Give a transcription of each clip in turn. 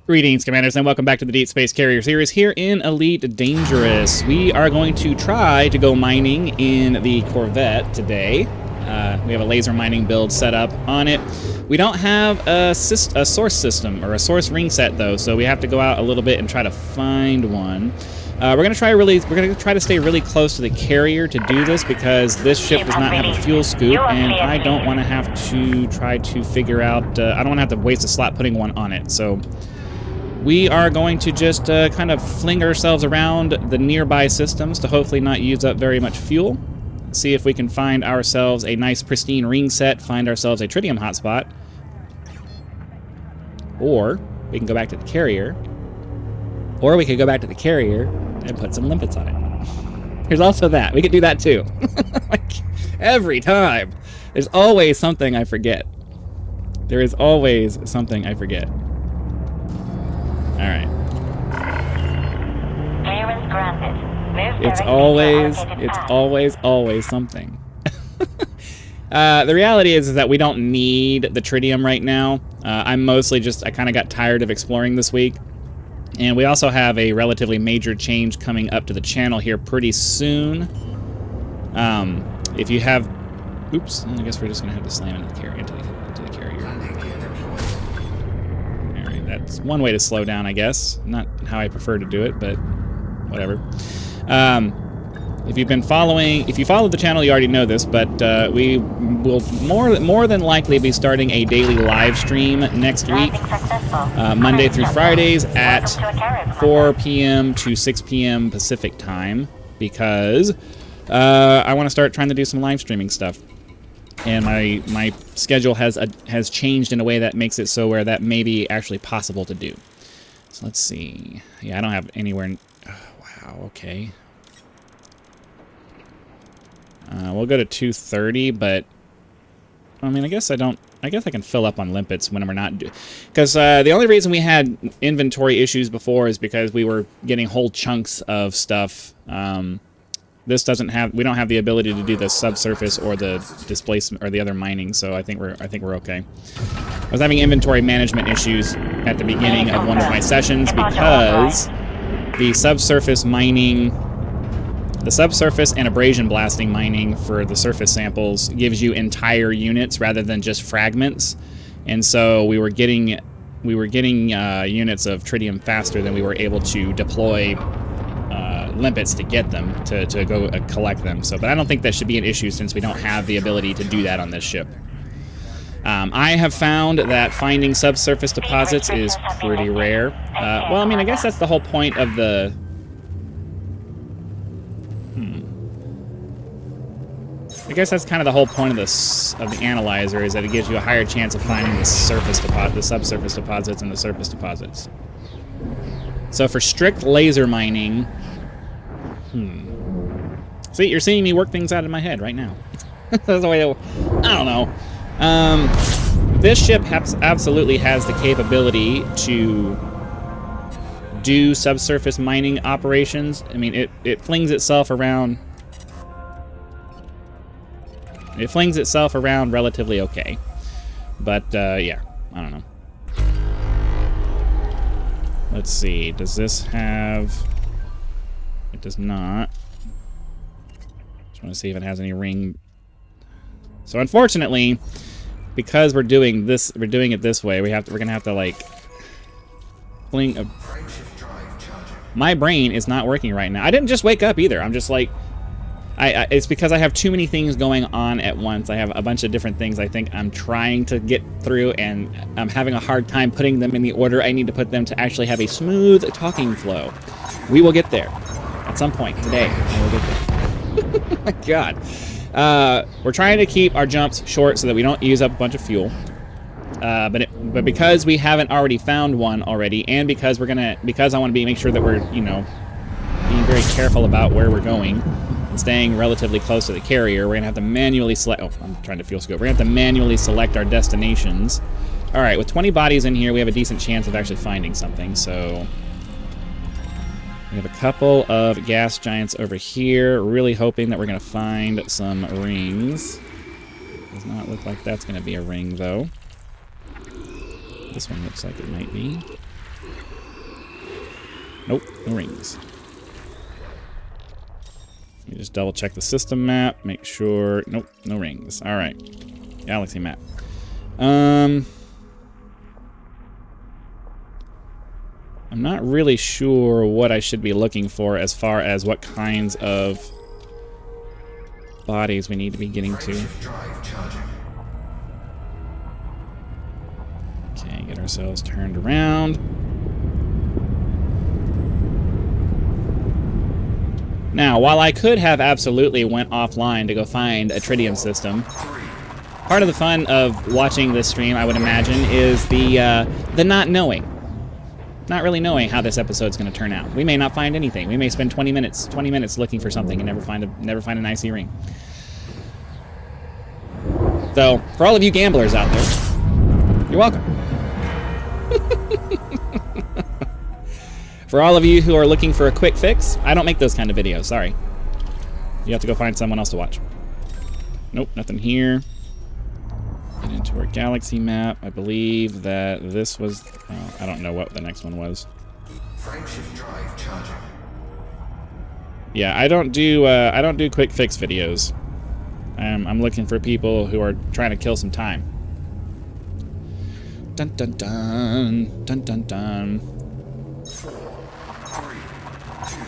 Greetings, Commanders, and welcome back to the Deep Space Carrier series here in Elite Dangerous. We are going to try to go mining in the Corvette today. We have a laser mining build set up on it. We don't have a source system or a source ring set though, so we have to go out a little bit and try to find one. We're gonna try to stay really close to the carrier to do this because this ship does not have a fuel scoop, and I don't want to have to try to figure out. I don't want to have to waste a slot putting one on it. So we are going to just kind of fling ourselves around the nearby systems to hopefully not use up very much fuel. See if we can find ourselves a nice pristine ring set, find ourselves a tritium hotspot, or we can go back to the carrier, or we could go back to the carrier and put some limpets on it. There's also that. We could do that too. Like, every time. There's always something I forget. There is always something I forget. Alright. It's always something. The reality is that we don't need the tritium right now. I kind of got tired of exploring this week. And we also have a relatively major change coming up to the channel here pretty soon. If you have... Oops, I guess we're just going to have to slam into the carrier. Alright, that's one way to slow down, I guess. Not how I prefer to do it, but whatever. If you followed the channel, you already know this, but we will more than likely be starting a daily live stream next week, Monday through Fridays at 4 p.m. to 6 p.m. Pacific time, because I want to start trying to do some live streaming stuff, and my schedule has changed in a way that makes it so where that may be actually possible to do. So let's see. Yeah, I don't have anywhere. Wow. Okay. We'll go to 230, but I mean, I guess I can fill up on limpets when we're not, because the only reason we had inventory issues before is because we were getting whole chunks of stuff. We don't have the ability to do the subsurface or the displacement or the other mining, so I think we're okay. I was having inventory management issues at the beginning of one of my sessions because the subsurface mining. The subsurface and abrasion blasting mining for the surface samples gives you entire units rather than just fragments, and so we were getting units of tritium faster than we were able to deploy limpets to get them to go collect them. So, but I don't think that should be an issue since we don't have the ability to do that on this ship. I have found that finding subsurface deposits is pretty rare. Well, I mean, I guess that's the whole point of the. I guess that's kind of the whole point of the analyzer, is that it gives you a higher chance of finding the subsurface deposits and the surface deposits. So for strict laser mining, see, you're seeing me work things out in my head right now. That's the way I don't know. This ship absolutely has the capability to do subsurface mining operations. I mean, it flings itself around. It flings itself around relatively okay. But, yeah, I don't know. Let's see, does this have... It does not. Just want to see if it has any ring. So, unfortunately, because we're doing it this way, we're gonna have to, like, fling a... My brain is not working right now. I didn't just wake up either. I'm just like... it's because I have too many things going on at once. I have a bunch of different things I think I'm trying to get through, and I'm having a hard time putting them in the order I need to put them to actually have a smooth talking flow. We will get there. At some point today, we will get there. Oh my God. We're trying to keep our jumps short so that we don't use up a bunch of fuel. But because we haven't already found one already, and because I want to make sure that we're, being very careful about where we're going, staying relatively close to the carrier, we're gonna have to manually select. Oh, I'm trying to fuel scope. We're gonna have to manually select our destinations. All right, with 20 bodies in here, we have a decent chance of actually finding something. So we have a couple of gas giants over here. Really hoping that we're gonna find some rings. Does not look like that's gonna be a ring though. This one looks like it might be. Nope, no rings. Let me just double check the system map, make sure. Nope, no rings. All right, galaxy map. I'm not really sure what I should be looking for as far as what kinds of bodies we need to be getting to. Okay, get ourselves turned around. Now, while I could have absolutely went offline to go find a tritium system, part of the fun of watching this stream, I would imagine, is the not knowing. Not really knowing how this episode's going to turn out. We may not find anything. We may spend 20 minutes looking for something and never find an icy ring. So, for all of you gamblers out there, you're welcome. For all of you who are looking for a quick fix, I don't make those kind of videos, sorry. You have to go find someone else to watch. Nope, nothing here. Get into our galaxy map. I believe that this was... I don't know what the next one was. Frameshift drive charging. Yeah, I don't do quick fix videos. I'm looking for people who are trying to kill some time. Dun dun dun dun dun dun.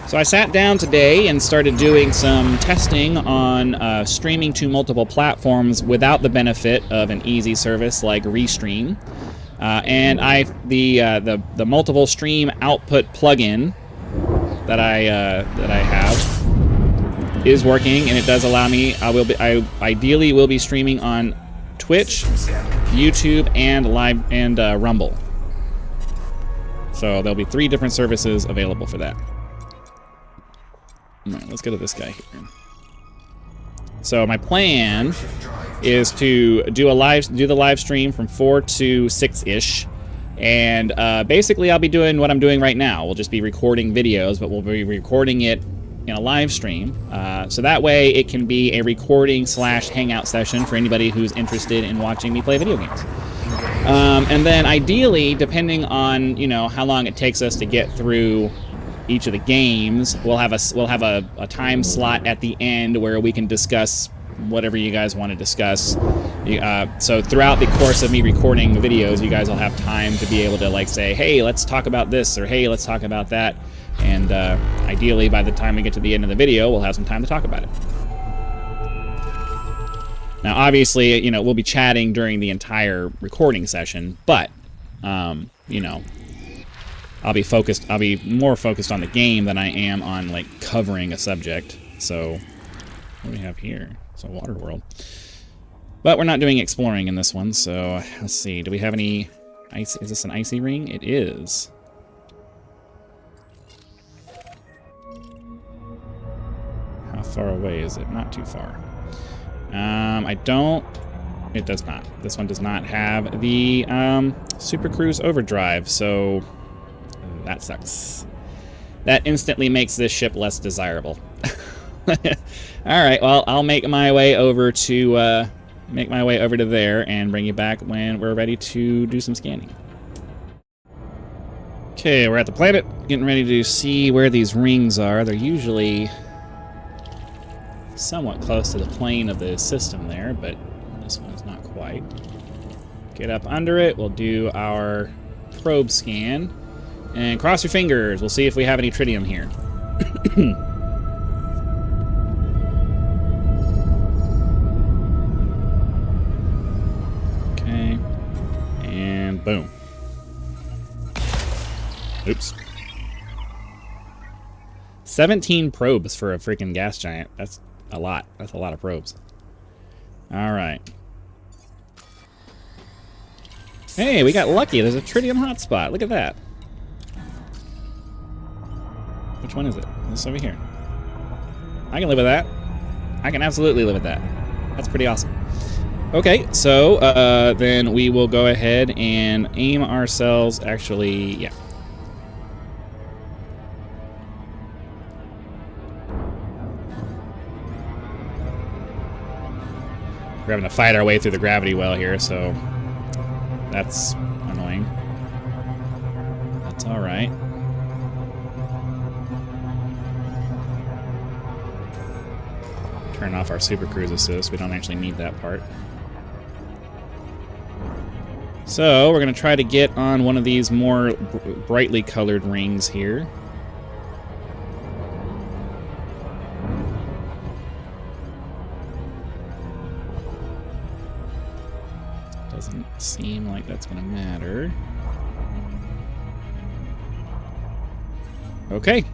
So I sat down today and started doing some testing on streaming to multiple platforms without the benefit of an easy service like Restream. And the multiple stream output plugin that I have is working, and it does allow me. I ideally will be streaming on Twitch, YouTube, and Rumble. So there'll be 3 different services available for that. All right, let's go to this guy here. So my plan is to do the live stream from 4 to 6-ish, and basically I'll be doing what I'm doing right now. We'll just be recording videos, but we'll be recording it in a live stream, so that way it can be a recording / hangout session for anybody who's interested in watching me play video games. And then ideally, depending on how long it takes us to get through each of the games, we'll have a time slot at the end where we can discuss whatever you guys want to discuss. So throughout the course of me recording videos, you guys will have time to be able to say, hey, let's talk about this, or hey, let's talk about that. And ideally, by the time we get to the end of the video, we'll have some time to talk about it. Now, obviously, we'll be chatting during the entire recording session, but, I'll be more focused on the game than I am on, covering a subject. So, what do we have here? It's a water world. But we're not doing exploring in this one, so let's see. Do we have any ice? Is this an icy ring? It is. How far away is it? Not too far. It does not. This one does not have the Super Cruise Overdrive, so that sucks. That instantly makes this ship less desirable. Alright, well, I'll make my way over to there and bring you back when we're ready to do some scanning. Okay, we're at the planet, getting ready to see where these rings are. They're usually somewhat close to the plane of the system there, but this one's not quite. Get up under it, we'll do our probe scan, and cross your fingers, we'll see if we have any tritium here. Okay, and boom. Oops. 17 probes for a freaking gas giant. That's a lot. That's a lot of probes. All right. Hey, we got lucky. There's a tritium hotspot. Look at that. Which one is it? This over here. I can live with that. I can absolutely live with that. That's pretty awesome. Okay, so then we will go ahead and aim ourselves. Actually, yeah. We're having to fight our way through the gravity well here, so that's annoying. That's all right. turn off our Super Cruise Assist. We don't actually need that part. So, we're going to try to get on one of these more brightly colored rings here. Doesn't seem like that's going to matter. Okay.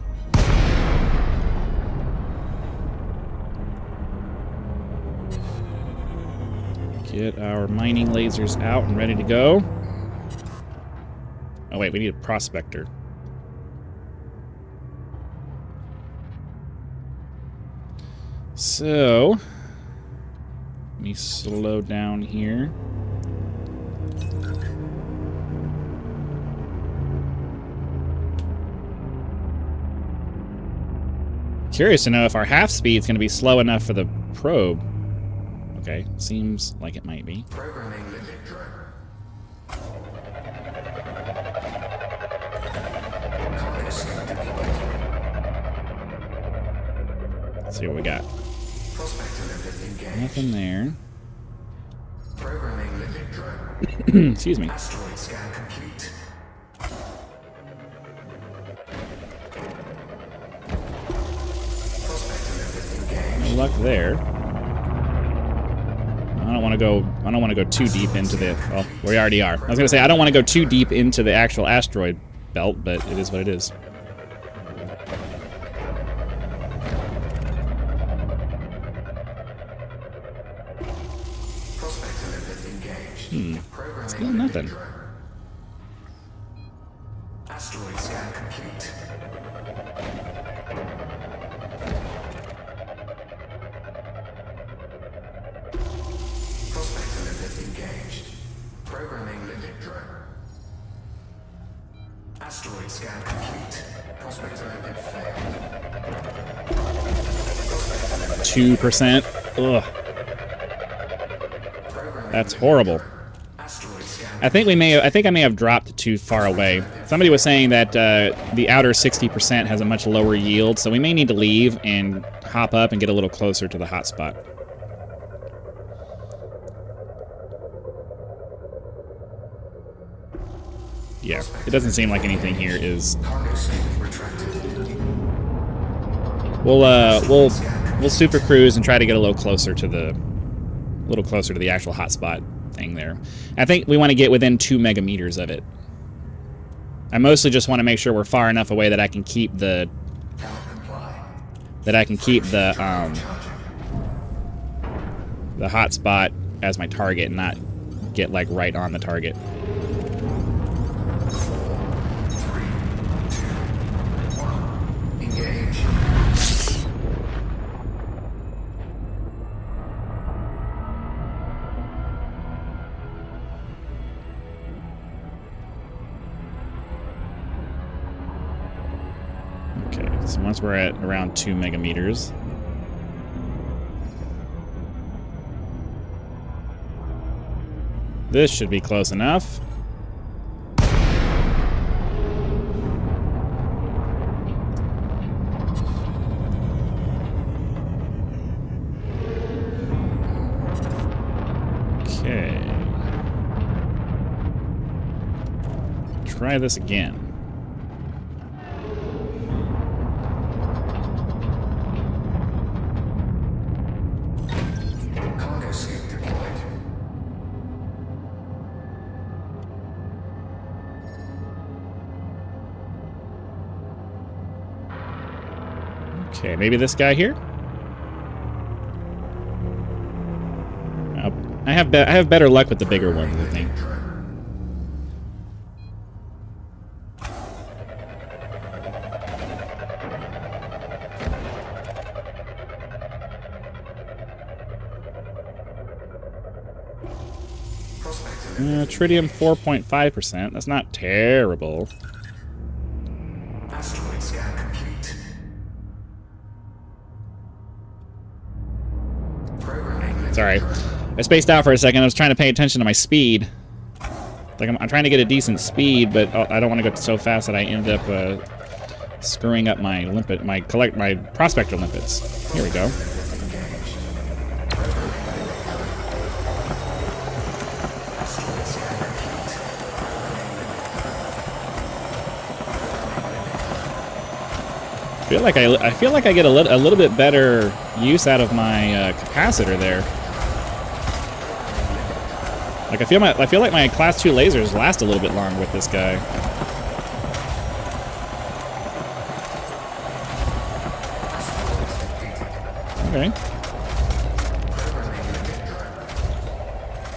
Get our mining lasers out and ready to go. Oh wait, we need a prospector. So, let me slow down here. Curious to know if our half speed is going to be slow enough for the probe. Okay, seems like it might be. Programming limit drone. Let's see what we got. Prospector limit engaged. Nothing there. Programming limit drone. Excuse me. Asteroid scan complete. Prospector limit engaged. No luck there. I don't want to go too deep into the... Well, we already are. I was going to say, I don't want to go too deep into the actual asteroid belt, but it is what it is. Prospector limit engaged. Still nothing. Asteroid scan complete. Prospector limit engaged. Programming limit drone. Asteroid scan complete. Prospector limit failed. 2%. Ugh. That's horrible. Asteroid scan. I think I may have dropped too far away. Somebody was saying that the outer 60% has a much lower yield, so we may need to leave and hop up and get a little closer to the hotspot. Yeah, it doesn't seem like anything here is. Cargo state retracted. We'll super cruise and try to get a little closer to the actual hotspot thing there. I think we want to get within 2 megameters of it. I mostly just want to make sure we're far enough away that I can keep the hotspot as my target and not get like right on the target. 3, 2, 1. Engage. Okay, so once we're at around 2 megameters. This should be close enough. Okay. Try this again. Cargo suit deployed. Okay, maybe this guy here? I have better luck with the bigger ones, I think. Tritium 4.5%. That's not terrible. Asteroid scan complete. Programming. Sorry. I spaced out for a second. I was trying to pay attention to my speed. Like I'm trying to get a decent speed, but I don't want to go so fast that I end up screwing up my prospector limpets. Here we go. I feel like I get a little bit better use out of my capacitor there. Like I feel like my class 2 lasers last a little bit longer with this guy. Okay.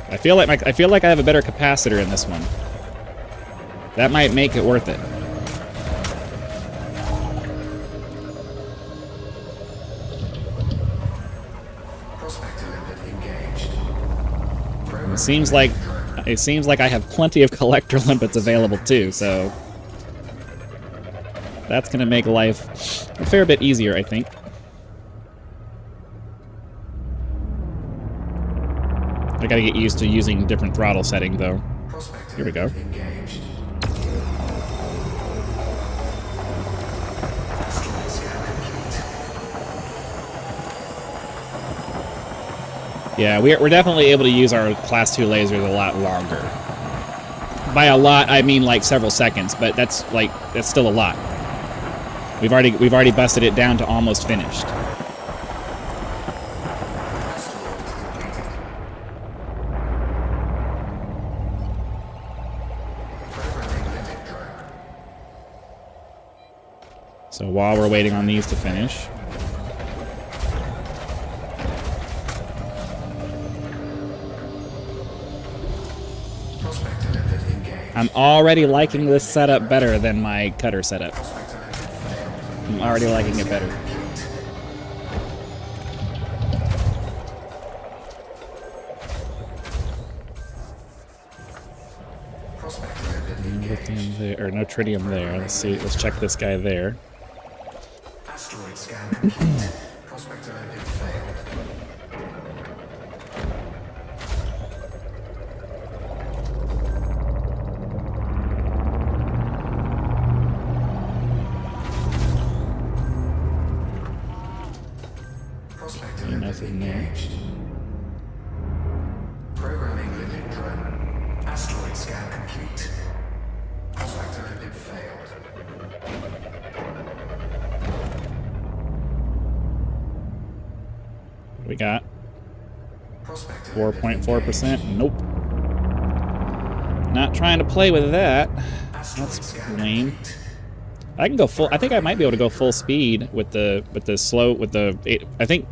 I feel like I have a better capacitor in this one. That might make it worth it. It seems like I have plenty of collector limpets available too, so that's gonna make life a fair bit easier, I think. I gotta get used to using different throttle setting though. Here we go. Yeah, we're definitely able to use our class 2 lasers a lot longer. By a lot, I mean like several seconds, but that's still a lot. We've already busted it down to almost finished. So while we're waiting on these to finish, I'm already liking this setup better than my cutter setup. I'm already liking it better. Lithium there, or no tritium there. Let's see. Let's check this guy there. Asteroid scan complete. Prospector limpet failed. Prospector limpet engaged. Programming limpet drone. Asteroid scan complete. Prospector limpet failed. We got 4.4%. Nope. Not trying to play with that. That's lame. I can go full. I think I might be able to go full speed with the slow with the. I think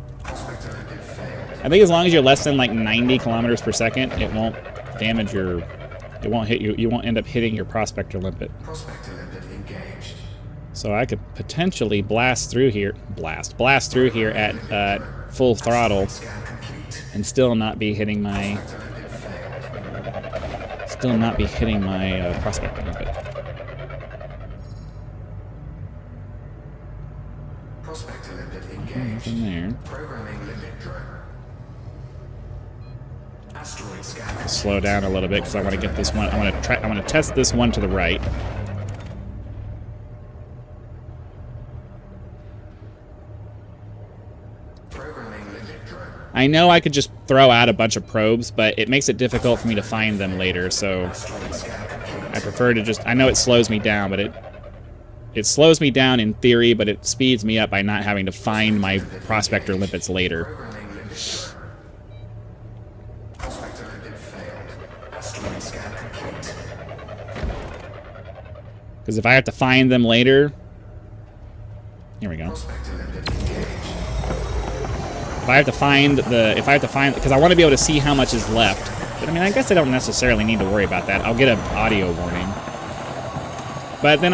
as long as you're less than like 90 kilometers per second, it won't damage your. It won't hit you. You won't end up hitting your prospector limpet. So I could potentially blast through here. Blast through here at full throttle and still not be hitting my prospector limpet. Nothing there. Slow down a little bit because I want to get this one. I want to test this one to the right. I know I could just throw out a bunch of probes, but it makes it difficult for me to find them later, so I prefer to just... I know it slows me down, but it slows me down in theory, but it speeds me up by not having to find my prospector limpets later. Because if I have to find them later... Here we go. If I have to find, because I want to be able to see how much is left. But I mean, I guess I don't necessarily need to worry about that. I'll get an audio warning. But then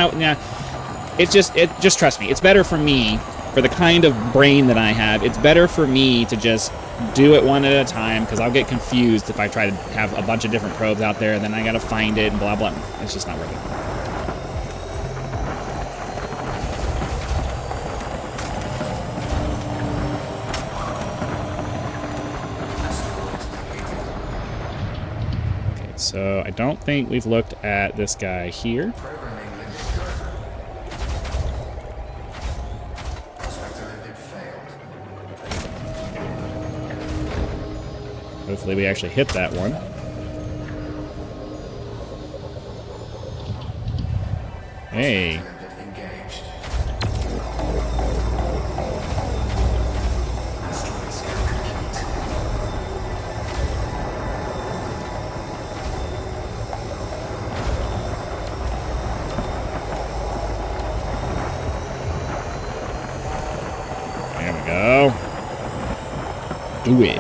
it just trust me. It's better for me, for the kind of brain that I have. It's better for me to just do it one at a time, because I'll get confused if I try to have a bunch of different probes out there, and then I gotta find it and blah blah. It's just not worth it. So I don't think we've looked at this guy here. Hopefully we actually hit that one. Hey. do it.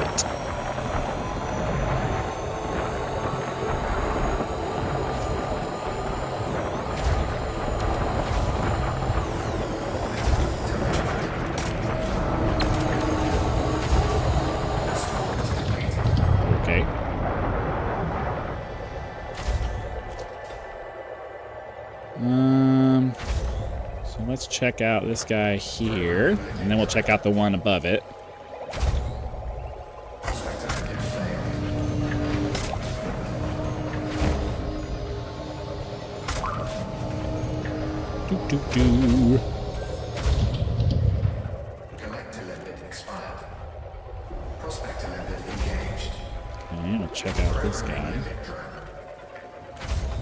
Okay. So let's check out this guy here, and then we'll check out the one above it. Do. Collector limit expired. Prospector limit engaged. Okay, we'll check out this guy.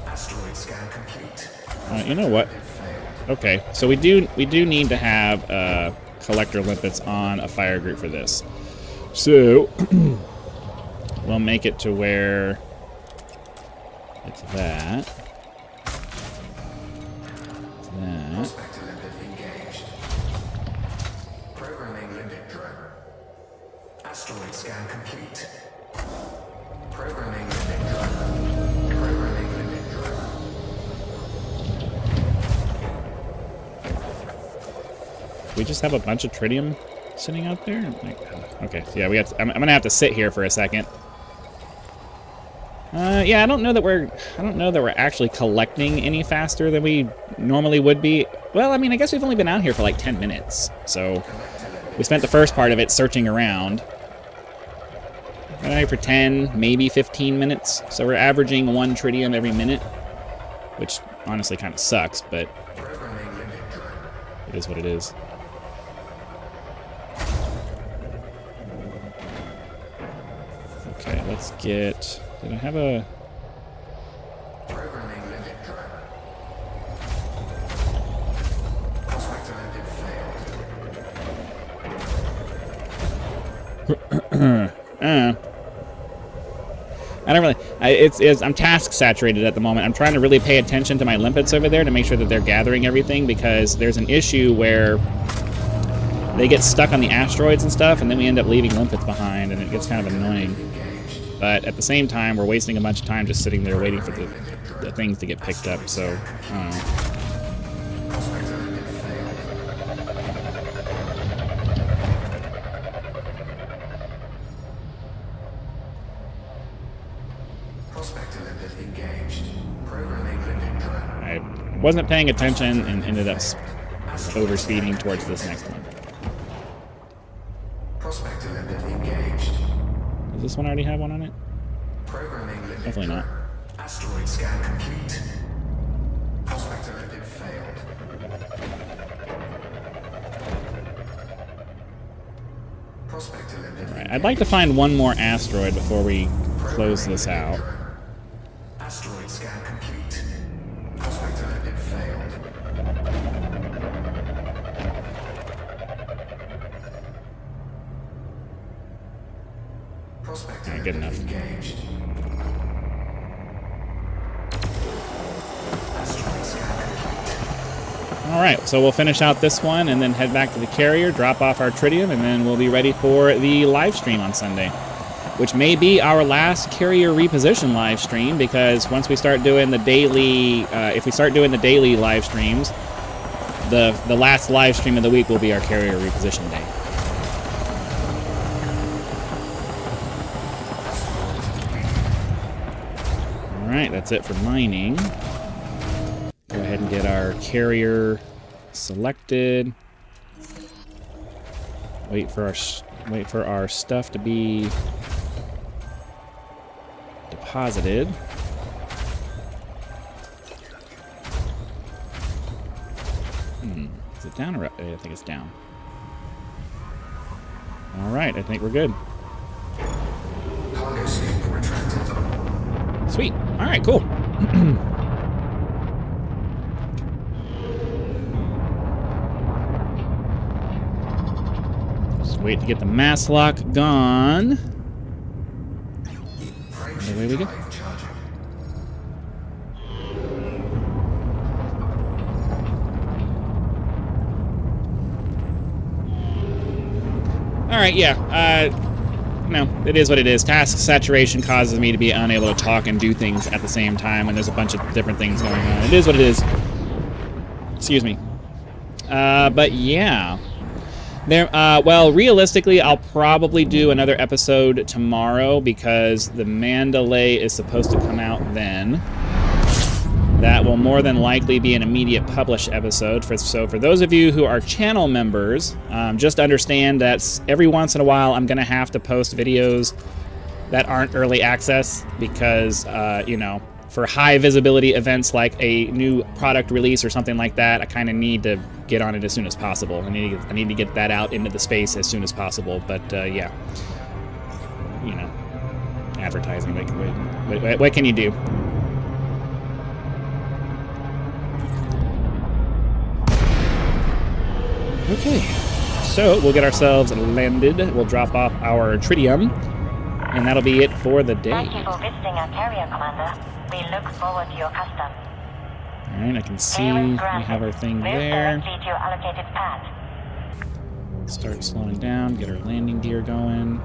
Asteroid scan complete. You know what? Okay, so we do need to have collector limpets on a fire group for this. So we'll make it to where it's that. Prospector limit engaged. Programming limit drone. Asteroid scan complete. Programming limit drone. Programming limit drone. We just have a bunch of tritium sitting out there. Okay, so yeah, I'm gonna have to sit here for a second. Yeah, I don't know that we're actually collecting any faster than we normally would be. Well, I mean, I guess we've only been out here for like 10 minutes, so we spent the first part of it searching around. Been out here for 10, maybe 15 minutes, so we're averaging 1 tritium every minute, which honestly kind of sucks, but it is what it is. Okay, let's get... Did I have a... Programming limit drone. Prospector limit failed. I don't really... I'm task saturated at the moment. I'm trying to really pay attention to my limpets over there to make sure that they're gathering everything, because there's an issue where they get stuck on the asteroids and stuff, and then we end up leaving limpets behind, and it gets kind of annoying. But at the same time, we're wasting a bunch of time just sitting there waiting for the things to get picked up, so I don't know. Prospector limit engaged. Programming limit drone. I wasn't paying attention and ended up overspeeding towards this next one. Prospector limit engaged. Does this one already have one on it? Programming limit Definitely not. Asteroid scan complete. Prospector limit failed. Prospector limit. Alright, I'd like to find one more asteroid before we close this out. Asteroid scan complete. Prospector limit failed. Prospector Alright, good enough. engaged. Asteroid scan complete. Alright, so we'll finish out this one and then head back to the carrier, drop off our tritium, and then we'll be ready for the live stream on Sunday, which may be our last carrier reposition live stream, because once we start doing the daily, if we start doing the daily live streams, the last live stream of the week will be our carrier reposition day. Alright, that's it for mining. Go ahead and get our carrier selected. Wait for our stuff to be deposited. Is it down or up? I think it's down. Alright, I think we're good. Cargo scoop retracted. Sweet. Alright, cool. Just wait to get the mass lock gone. And away we go. Alright, yeah. no, it is what it is. Task saturation causes me to be unable to talk and do things at the same time, and there's a bunch of different things going on. It is what it is. Excuse me. But yeah. Well, realistically, I'll probably do another episode tomorrow because the Mandalay is supposed to come out then. That will more than likely be an immediate published episode. So for those of you who are channel members, just understand that every once in a while I'm going to have to post videos that aren't early access because, you know, for high visibility events like a new product release or something like that, I kind of need to get on it as soon as possible. I need to get that out into the space as soon as possible. But yeah, you know, advertising. What can you do? Okay, so we'll get ourselves landed. We'll drop off our tritium, and that'll be it for the day. Thank you for visiting our carrier, Commander. We look forward to your custom. Alright, I can see we have our thing there. To your allocated path. Start slowing down, get our landing gear going.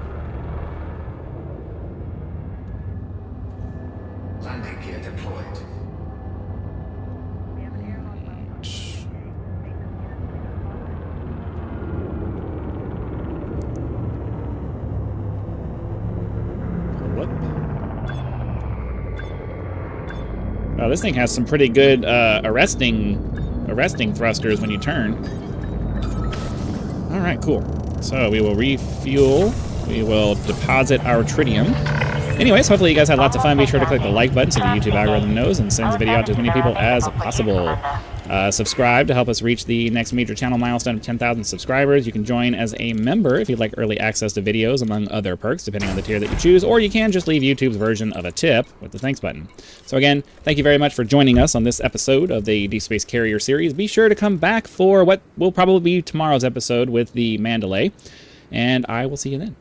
Landing gear deployed. Oh, this thing has some pretty good arresting thrusters when you turn. All right, cool. So we will refuel. We will deposit our tritium. Anyways, hopefully you guys had lots of fun. Be sure to click the like button so the YouTube algorithm knows and sends the video out to as many people as possible. Subscribe to help us reach the next major channel milestone of 10,000 subscribers. You can join as a member if you'd like early access to videos, among other perks, depending on the tier that you choose, or you can just leave YouTube's version of a tip with the thanks button. So again, thank you very much for joining us on this episode of the Deep Space Carrier series. Be sure to come back for what will probably be tomorrow's episode with the Mandalay, and I will see you then.